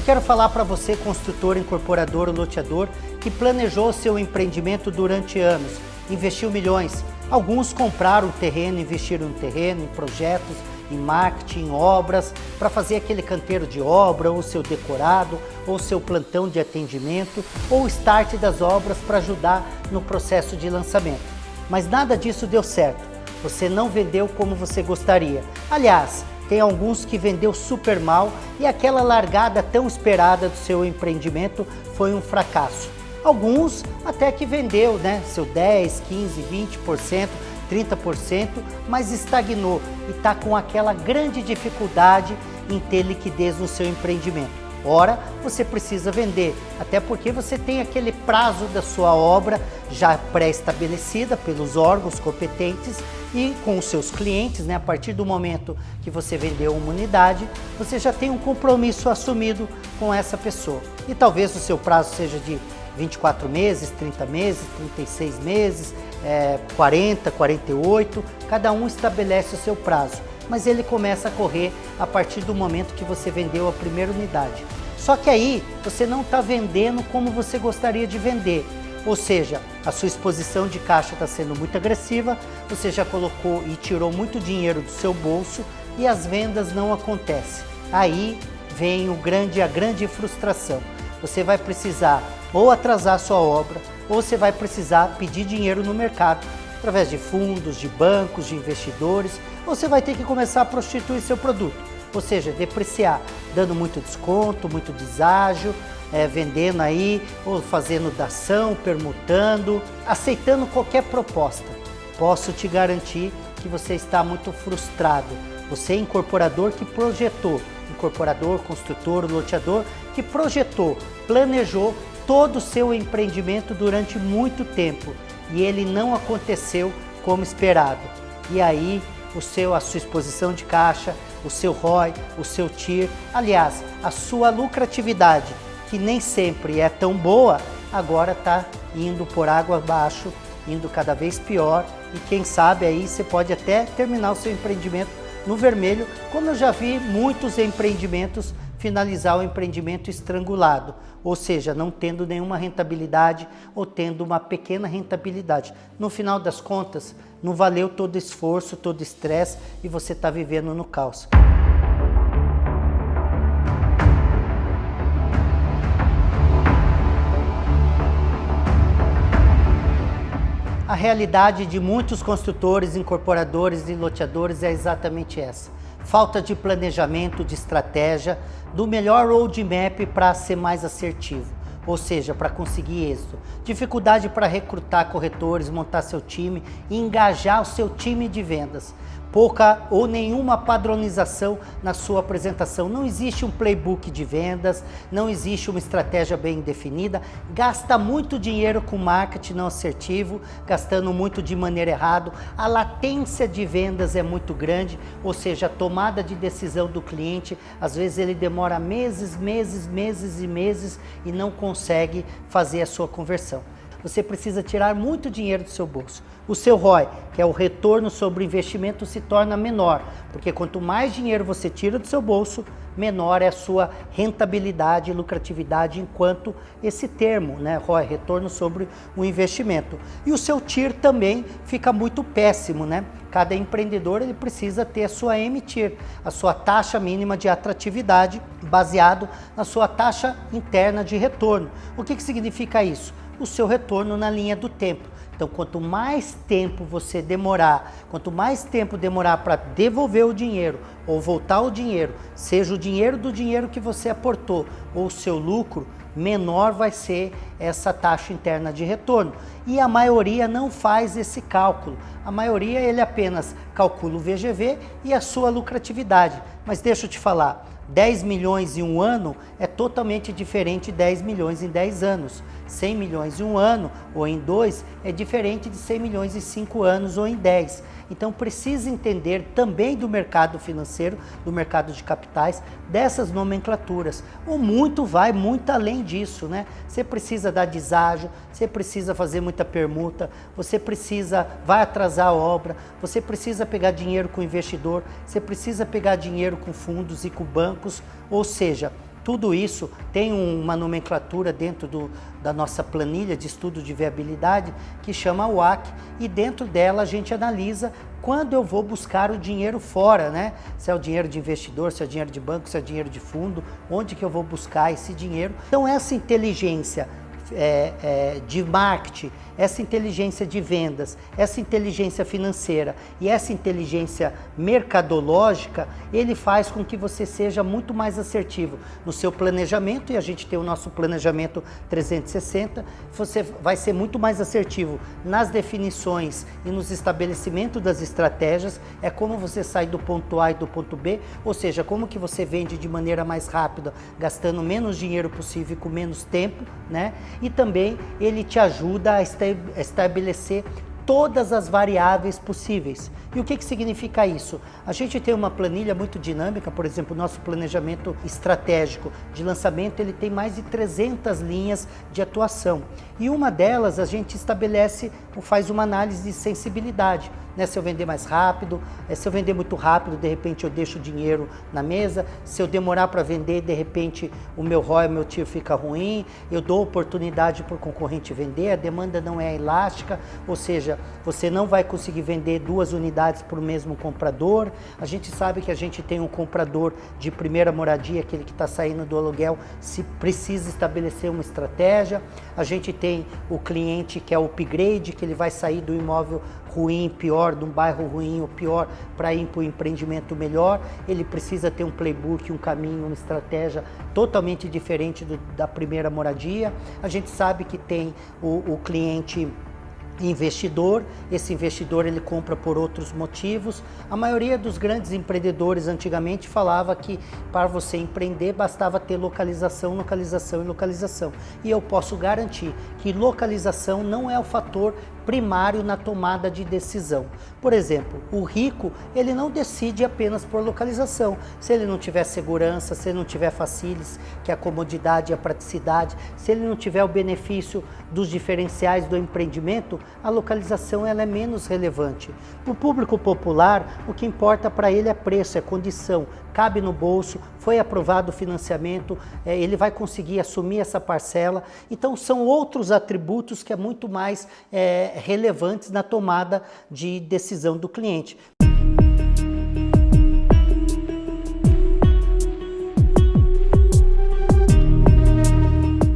quero falar para você, construtor, incorporador ou loteador, que planejou seu empreendimento durante anos, investiu milhões. Alguns compraram terreno, investiram no terreno, em projetos, em marketing, em obras, para fazer aquele canteiro de obra, ou seu decorado, ou seu plantão de atendimento, ou o start das obras para ajudar no processo de lançamento. Mas nada disso deu certo. Você não vendeu como você gostaria. Aliás, tem alguns que vendeu super mal e aquela largada tão esperada do seu empreendimento foi um fracasso. Alguns até que vendeu, né, seu 10, 15, 20%, 30%, mas estagnou e está com aquela grande dificuldade em ter liquidez no seu empreendimento. Ora, você precisa vender, até porque você tem aquele prazo da sua obra já pré-estabelecida pelos órgãos competentes e com os seus clientes, né? A partir do momento que você vendeu uma unidade, você já tem um compromisso assumido com essa pessoa. E talvez o seu prazo seja de 24 meses, 30 meses, 36 meses, 40, 48, cada um estabelece o seu prazo, mas ele começa a correr a partir do momento que você vendeu a primeira unidade. Só que aí você não está vendendo como você gostaria de vender, ou seja, a sua exposição de caixa está sendo muito agressiva, você já colocou e tirou muito dinheiro do seu bolso e as vendas não acontecem. Aí vem a grande frustração. Você vai precisar ou atrasar a sua obra, ou você vai precisar pedir dinheiro no mercado, através de fundos, de bancos, de investidores, ou você vai ter que começar a prostituir seu produto, ou seja, depreciar, dando muito desconto, muito deságio, vendendo aí, ou fazendo dação, permutando, aceitando qualquer proposta. Posso te garantir que você está muito frustrado. Você é incorporador que projetou, incorporador, construtor, loteador, que projetou, planejou todo o seu empreendimento durante muito tempo e ele não aconteceu como esperado. E aí a sua exposição de caixa, o seu ROI, o seu TIR, aliás, a sua lucratividade, que nem sempre é tão boa, agora está indo por água abaixo, indo cada vez pior e quem sabe aí você pode até terminar o seu empreendimento no vermelho, como eu já vi muitos empreendimentos finalizar o empreendimento estrangulado, ou seja, não tendo nenhuma rentabilidade ou tendo uma pequena rentabilidade. No final das contas, não valeu todo esforço, todo estresse e você está vivendo no caos. A realidade de muitos construtores, incorporadores e loteadores é exatamente essa. Falta de planejamento, de estratégia, do melhor roadmap para ser mais assertivo, ou seja, para conseguir êxito. Dificuldade para recrutar corretores, montar seu time e engajar o seu time de vendas. Pouca ou nenhuma padronização na sua apresentação. Não existe um playbook de vendas, não existe uma estratégia bem definida. Gasta muito dinheiro com marketing não assertivo, gastando muito de maneira errada. A latência de vendas é muito grande, ou seja, a tomada de decisão do cliente, às vezes ele demora meses e não consegue fazer a sua conversão. Você precisa tirar muito dinheiro do seu bolso. O seu ROI, que é o retorno sobre o investimento, se torna menor, porque quanto mais dinheiro você tira do seu bolso, menor é a sua rentabilidade e lucratividade enquanto esse termo, né, ROI, retorno sobre o investimento. E o seu TIR também fica muito péssimo, né? Cada empreendedor ele precisa ter a sua MTIR, a sua taxa mínima de atratividade, baseado na sua taxa interna de retorno. O que significa isso? O seu retorno na linha do tempo. Então, quanto mais tempo você demorar, quanto mais tempo demorar para devolver o dinheiro ou voltar o dinheiro, seja o dinheiro do dinheiro que você aportou ou o seu lucro, menor vai ser essa taxa interna de retorno. E a maioria não faz esse cálculo. A maioria ele apenas calcula o VGV e a sua lucratividade. Mas deixa eu te falar, 10 milhões em um ano é totalmente diferente de 10 milhões em 10 anos. 100 milhões em um ano ou em 2 é diferente de 100 milhões em 5 anos ou em 10. Então precisa entender também do mercado financeiro, do mercado de capitais, dessas nomenclaturas. O muito vai muito além disso, né? Você precisa dar deságio, você precisa fazer muita permuta, você vai atrasar a obra, você precisa pegar dinheiro com o investidor, você precisa pegar dinheiro com fundos e com bancos, ou seja, Tudo isso tem uma nomenclatura dentro da nossa planilha de estudo de viabilidade que chama WACC, e dentro dela a gente analisa quando eu vou buscar o dinheiro fora, né? Se é o dinheiro de investidor, se é o dinheiro de banco, se é o dinheiro de fundo, onde que eu vou buscar esse dinheiro. Então essa inteligência de marketing, essa inteligência de vendas, essa inteligência financeira e essa inteligência mercadológica, ele faz com que você seja muito mais assertivo no seu planejamento, e a gente tem o nosso planejamento 360, você vai ser muito mais assertivo nas definições e nos estabelecimentos das estratégias, é como você sai do ponto A e do ponto B, ou seja, como que você vende de maneira mais rápida, gastando menos dinheiro possível e com menos tempo, né? E também ele te ajuda a estabelecer todas as variáveis possíveis. E o que significa isso? A gente tem uma planilha muito dinâmica, por exemplo, o nosso planejamento estratégico de lançamento, ele tem mais de 300 linhas de atuação. E uma delas a gente estabelece, faz uma análise de sensibilidade, né? Se eu vender mais rápido, se eu vender muito rápido, de repente eu deixo o dinheiro na mesa, se eu demorar para vender, de repente o meu ROI, meu tiro fica ruim, eu dou oportunidade para o concorrente vender, a demanda não é elástica, ou seja, você não vai conseguir vender 2 unidades para o mesmo comprador. A gente sabe que a gente tem um comprador de primeira moradia, aquele que está saindo do aluguel, se precisa estabelecer uma estratégia. A gente tem o cliente que é o upgrade, que ele vai sair do imóvel ruim, pior, de um bairro ruim ou pior, para ir para o empreendimento melhor. Ele precisa ter um playbook, um caminho, uma estratégia totalmente diferente da primeira moradia. A gente sabe que tem o cliente investidor, esse investidor ele compra por outros motivos. A maioria dos grandes empreendedores antigamente falava que para você empreender bastava ter localização, localização e localização. E eu posso garantir que localização não é o fator primário na tomada de decisão. Por exemplo, o rico, ele não decide apenas por localização. Se ele não tiver segurança, se ele não tiver facilities, que é a comodidade e a praticidade, se ele não tiver o benefício dos diferenciais do empreendimento, a localização ela é menos relevante. Para o público popular, o que importa para ele é preço, é condição, cabe no bolso, foi aprovado o financiamento, ele vai conseguir assumir essa parcela. Então são outros atributos que é muito mais relevantes na tomada de decisão do cliente.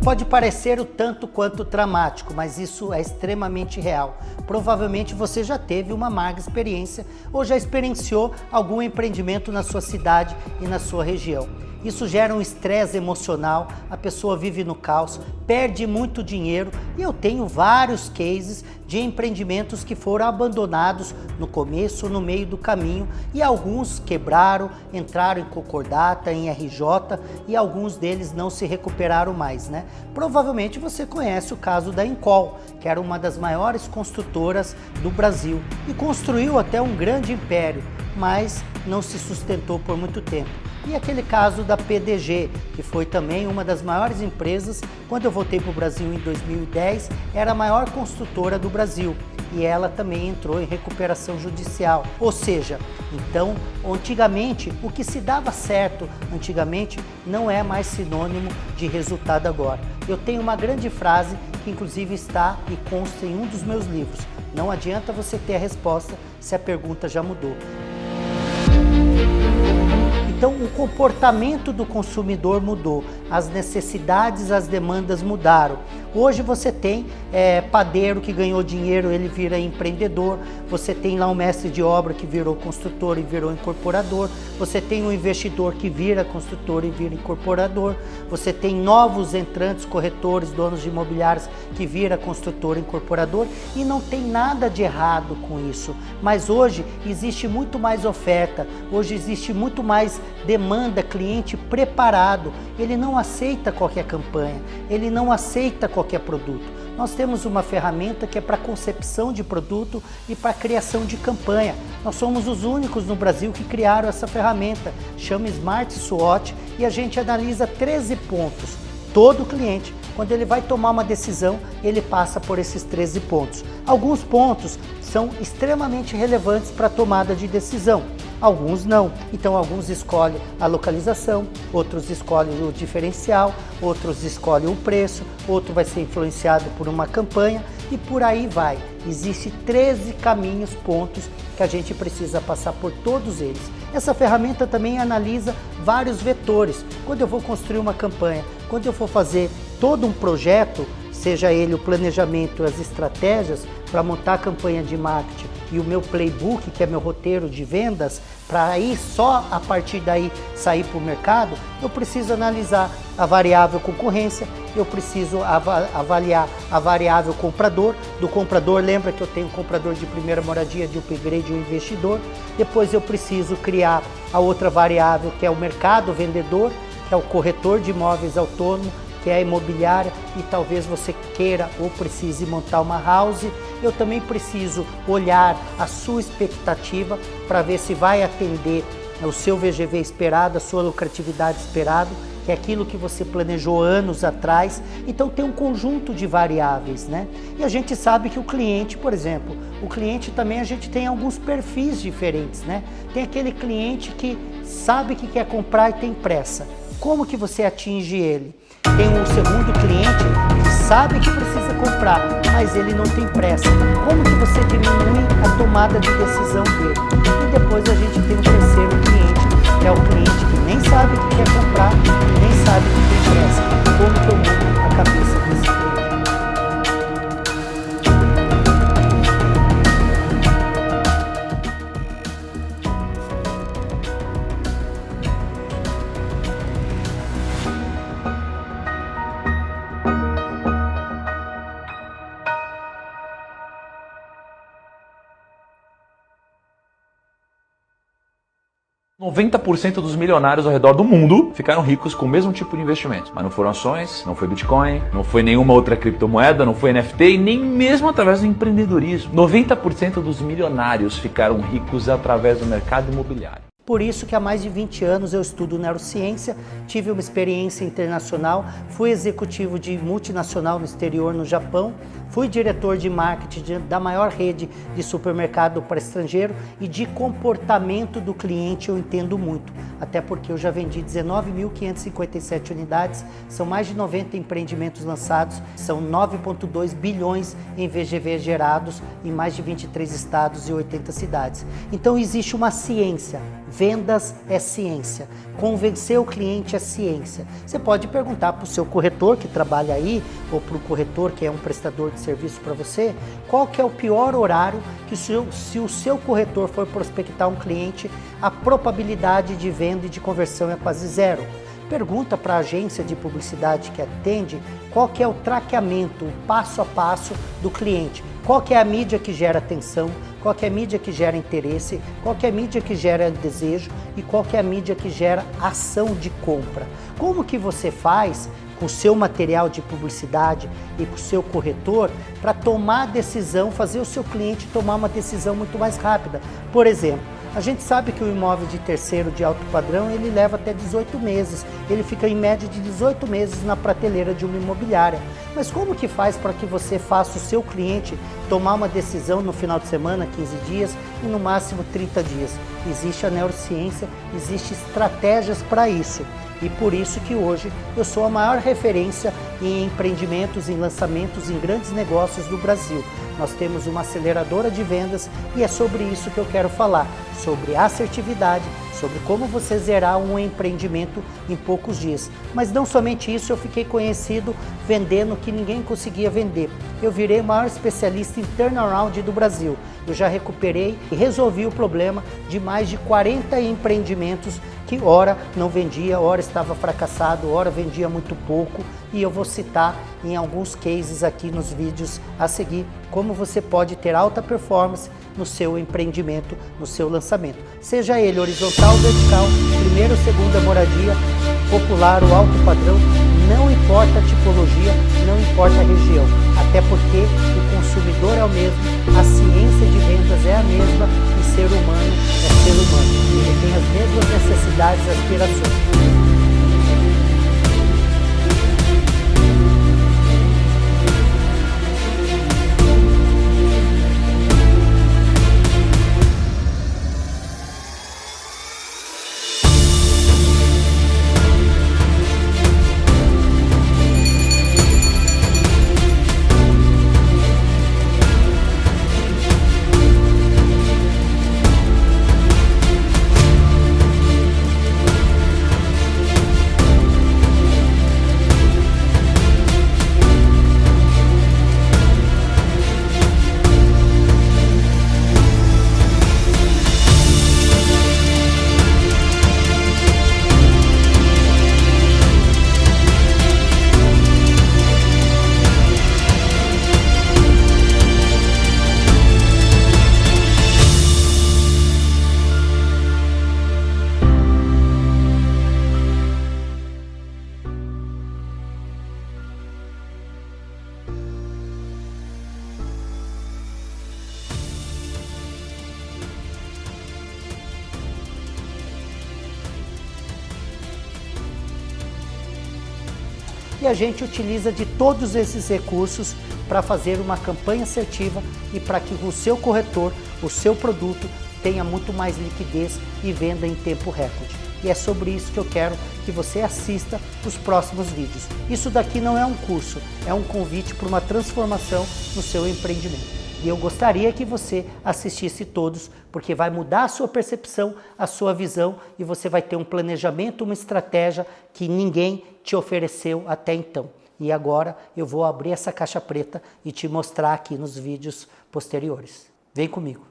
Pode parecer o tanto quanto dramático, mas isso é extremamente real. Provavelmente você já teve uma amarga experiência ou já experienciou algum empreendimento na sua cidade e na sua região. Isso gera um estresse emocional, a pessoa vive no caos, perde muito dinheiro, e eu tenho vários cases de empreendimentos que foram abandonados no começo, no meio do caminho, e alguns quebraram, entraram em concordata, em RJ, e alguns deles não se recuperaram mais, né? Provavelmente você conhece o caso da Encol, que era uma das maiores construtoras do Brasil e construiu até um grande império, mas não se sustentou por muito tempo. E aquele caso da PDG, que foi também uma das maiores empresas. Quando eu voltei para o Brasil em 2010, era a maior construtora do Brasil e ela também entrou em recuperação judicial. Ou seja, então, antigamente, o que se dava certo antigamente não é mais sinônimo de resultado agora. Eu tenho uma grande frase que inclusive está e consta em um dos meus livros: não adianta você ter a resposta se a pergunta já mudou. Então, o comportamento do consumidor mudou, as necessidades, as demandas mudaram. Hoje você tem padeiro que ganhou dinheiro, ele vira empreendedor. Você tem lá um mestre de obra que virou construtor e virou incorporador. Você tem um investidor que vira construtor e vira incorporador. Você tem novos entrantes, corretores, donos de imobiliários que vira construtor e incorporador. E não tem nada de errado com isso. Mas hoje existe muito mais oferta, hoje existe muito mais demanda, cliente preparado. Ele não aceita qualquer campanha, ele não aceita qualquer produto. Nós temos uma ferramenta que é para concepção de produto e para criação de campanha. Nós somos os únicos no Brasil que criaram essa ferramenta, chama Smart SWOT, e a gente analisa 13 pontos. Todo cliente, quando ele vai tomar uma decisão, ele passa por esses 13 pontos. Alguns pontos são extremamente relevantes para a tomada de decisão. alguns não. Então alguns escolhem a localização, outros escolhem o diferencial, outros escolhem o preço, outro vai ser influenciado por uma campanha e por aí vai. Existem 13 caminhos, pontos que a gente precisa passar por todos eles. Essa ferramenta também analisa vários vetores. Quando eu vou construir uma campanha, quando eu for fazer todo um projeto, seja ele o planejamento, as estratégias para montar a campanha de marketing e o meu playbook, que é meu roteiro de vendas, para aí só a partir daí sair para o mercado, eu preciso analisar a variável concorrência, eu preciso avaliar a variável comprador. Do comprador, lembra que eu tenho um comprador de primeira moradia, de upgrade e um investidor. Depois eu preciso criar a outra variável, que é o mercado vendedor, que é o corretor de imóveis autônomo, que é a imobiliária, e talvez você queira ou precise montar uma house. Eu também preciso olhar a sua expectativa para ver se vai atender o seu VGV esperado, a sua lucratividade esperada, que é aquilo que você planejou anos atrás. Então tem um conjunto de variáveis, né? E a gente sabe que o cliente, por exemplo, o cliente também a gente tem alguns perfis diferentes, né? Tem aquele cliente que sabe que quer comprar e tem pressa. Como que você atinge ele? Tem um segundo cliente que sabe que precisa comprar, mas ele não tem pressa. Como que você diminui a tomada de decisão dele? E depois a gente tem um terceiro cliente, que é o cliente que nem sabe que quer comprar, nem sabe que tem pressa. Como que eu mudo a cabeça desse cliente? 90% dos milionários ao redor do mundo ficaram ricos com o mesmo tipo de investimento. Mas não foram ações, não foi Bitcoin, não foi nenhuma outra criptomoeda, não foi NFT e nem mesmo através do empreendedorismo. 90% dos milionários ficaram ricos através do mercado imobiliário. Por isso que há mais de 20 anos eu estudo neurociência, tive uma experiência internacional, fui executivo de multinacional no exterior, no Japão, fui diretor de marketing da maior rede de supermercado para estrangeiro e de comportamento do cliente eu entendo muito, até porque eu já vendi 19.557 unidades, são mais de 90 empreendimentos lançados, são 9,2 bilhões em VGV gerados em mais de 23 estados e 80 cidades. Então existe uma ciência. Vendas é ciência, convencer o cliente é ciência. Você pode perguntar para o seu corretor que trabalha aí, ou para o corretor que é um prestador de serviço para você, qual que é o pior horário que se o seu corretor for prospectar um cliente, a probabilidade de venda e de conversão é quase zero. Pergunta para a agência de publicidade que atende qual que é o traqueamento, o passo a passo do cliente. Qual que é a mídia que gera atenção, qual que é a mídia que gera interesse, qual que é a mídia que gera desejo e qual que é a mídia que gera ação de compra. Como que você faz com o seu material de publicidade e com o seu corretor para tomar a decisão, fazer o seu cliente tomar uma decisão muito mais rápida? Por exemplo, a gente sabe que o imóvel de terceiro de alto padrão, ele leva até 18 meses. Ele fica em média de 18 meses na prateleira de uma imobiliária. Mas como que faz para que você faça o seu cliente tomar uma decisão no final de semana, 15 dias e no máximo 30 dias? Existe a neurociência, existem estratégias para isso. E por isso que hoje eu sou a maior referência em empreendimentos, em lançamentos, em grandes negócios do Brasil. Nós temos uma aceleradora de vendas e é sobre isso que eu quero falar, sobre assertividade, sobre como você zerar um empreendimento em poucos dias. Mas não somente isso, eu fiquei conhecido vendendo o que ninguém conseguia vender. Eu virei o maior especialista em turnaround do Brasil. Eu já recuperei e resolvi o problema de mais de 40 empreendimentos que ora não vendia, ora estava fracassado, ora vendia muito pouco. E eu vou citar em alguns cases aqui nos vídeos a seguir como você pode ter alta performance no seu empreendimento, no seu lançamento. Seja ele horizontal, vertical, primeira ou segunda moradia, popular ou alto padrão, não importa a tipologia, não importa a região, até porque o consumidor é o mesmo, a ciência de vendas é a mesma e ser humano é ser humano. Ele tem as mesmas necessidades e aspirações. e a gente utiliza de todos esses recursos para fazer uma campanha assertiva e para que o seu corretor, o seu produto, tenha muito mais liquidez e venda em tempo recorde. E é sobre isso que eu quero que você assista os próximos vídeos. Isso daqui não é um curso, é um convite para uma transformação no seu empreendimento. E eu gostaria que você assistisse todos, porque vai mudar a sua percepção, a sua visão, e você vai ter um planejamento, uma estratégia que ninguém te ofereceu até então. E agora eu vou abrir essa caixa preta e te mostrar aqui nos vídeos posteriores. Vem comigo.